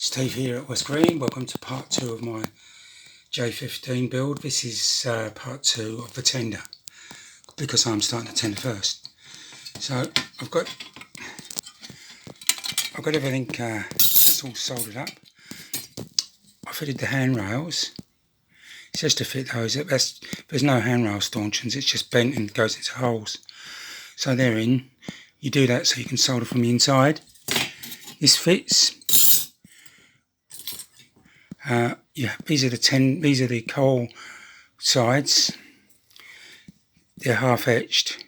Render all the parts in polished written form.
Steve here at West Green. Welcome to part 2 of my J15 build. This is part 2 of the tender because I'm starting the tender first. So I've got everything that's all soldered up. I fitted the handrails. It's just to fit those. There's no handrail stanchions. It's just bent and goes into holes. So they're in. You do that so you can solder from the inside. This fits. These are the coal sides. They're half etched.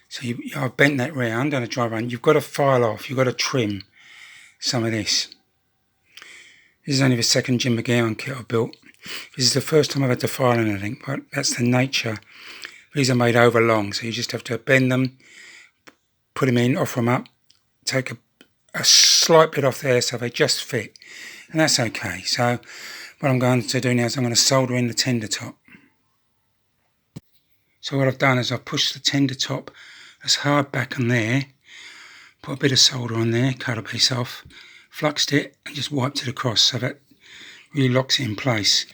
So I've bent that round on a dry run. You've got to file off. You've got to trim some of this. This is only the second Jim McGowan kit I've built. This is the first time I've had to file anything, but that's the nature. These are made over long, so you just have to bend them, put them in, offer them up, take a slight bit off there so they just fit. And that's okay. So what I'm going to do now is I'm going to solder in the tender top. So what I've done is I've pushed the tender top as hard back on there, put a bit of solder on there, cut a piece off, fluxed it and just wiped it across so that really locks it in place.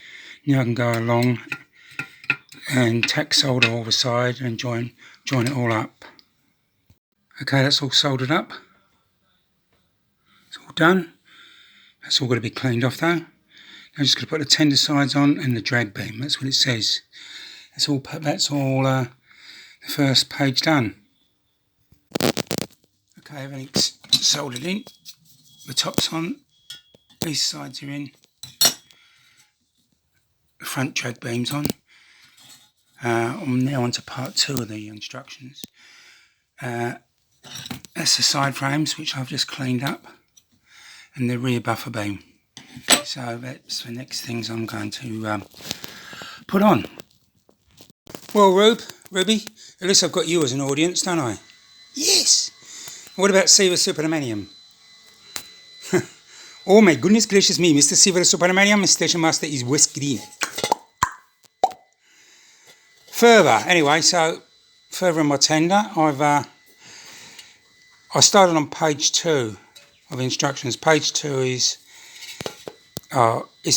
Now I can go along and tack solder all the side and join it all up. Okay, that's all soldered up. It's all done. That's all got to be cleaned off though. I'm just going to put the tender sides on and the drag beam. That's what it says. That's all the first page done. Okay, everything's soldered in. The top's on. These sides are in. The front drag beam's on. I'm now on to part 2 of the instructions. That's the side frames, which I've just cleaned up, and the rear buffer beam. So that's the next things I'm going to put on. Well, Ruby, at least I've got you as an audience, don't I? Yes! What about Silver Supermanium? Oh my goodness gracious me, Mr. Silver Supermanium, Station Master is West Green. Further in my tender, I started on page 2 of instructions. Page 2 is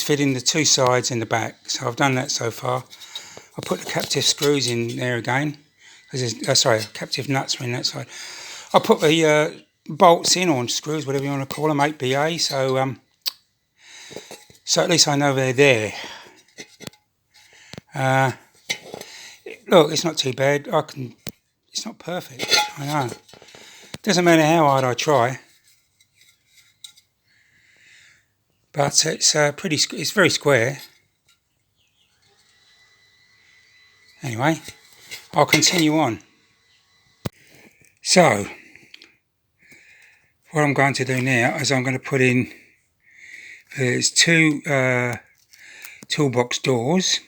fitting the 2 sides and the back. So I've done that so far. I put the captive screws in there again. Captive nuts are in that side. I put the bolts in, or screws, whatever you want to call them, 8BA. So at least I know they're there. Look, it's not too bad. It's not perfect. I know. Doesn't matter how hard I try. But it's very square. Anyway, I'll continue on. So, what I'm going to do now is I'm going to put in, there's 2 toolbox doors,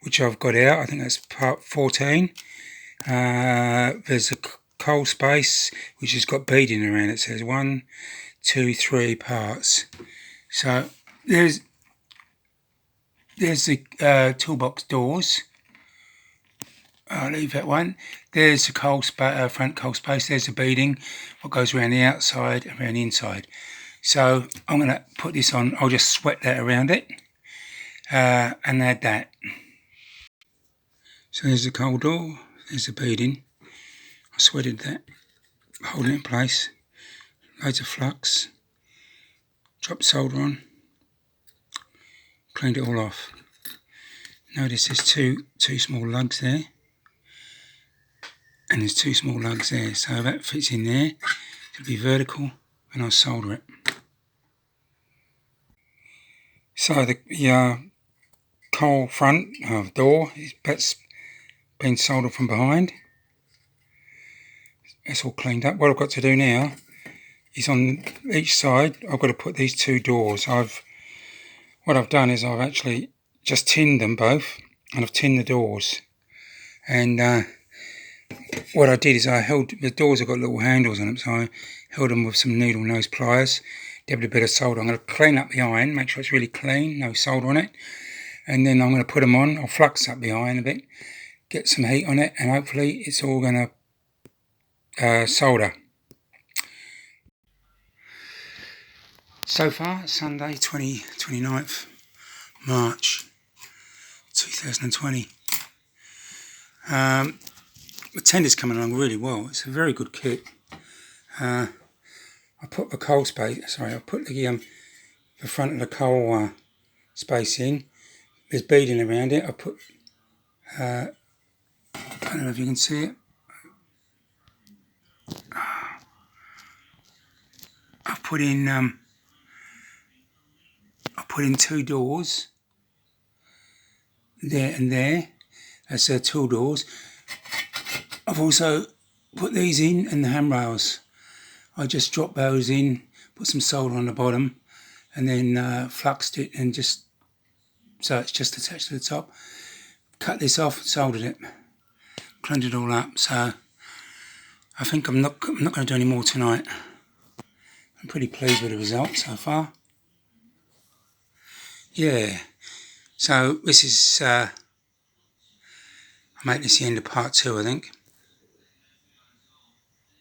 which I've got out. I think that's part 14. There's a coal space, which has got beading around it. It says 1, 2, 3 parts. So there's the toolbox doors. I'll leave that one. There's the front coal space. There's the beading, what goes around the outside and around the inside. So I'm going to put this on. I'll just sweat that around it and add that. So there's the coal door. There's the beading. I sweated that, holding it in place. Loads of flux. Dropped solder on. Cleaned it all off. Notice there's two small lugs there. And there's 2 small lugs there. So that fits in there. It'll be vertical and I'll solder it. So the coal front door, that's been soldered from behind. That's all cleaned up. What I've got to do now is on each side I've got to put these 2 doors. What I've done is I've actually just tinned them both, and I've tinned the doors. And what I did is the doors have got little handles on them, so I held them with some needle nose pliers, dabbed a bit of solder. I'm going to clean up the iron, make sure it's really clean, no solder on it. And then I'm going to put them on. I'll flux up the iron a bit, get some heat on it, and hopefully it's all going to solder. So far, Sunday, 29th March 2020. The tender's coming along really well. It's a very good kit. I put the coal space, I put the front of the coal space in. There's beading around it. I put, I don't know if you can see it. I put in 2 doors there and there. That's 2 doors. I've also put these in and the handrails. I just dropped those in, put some solder on the bottom, and then fluxed it and just so it's just attached to the top. Cut this off, soldered it, cleaned it all up. So I think I'm not going to do any more tonight. I'm pretty pleased with the result so far. Yeah. So this is I'll make this the end of part 2, I think.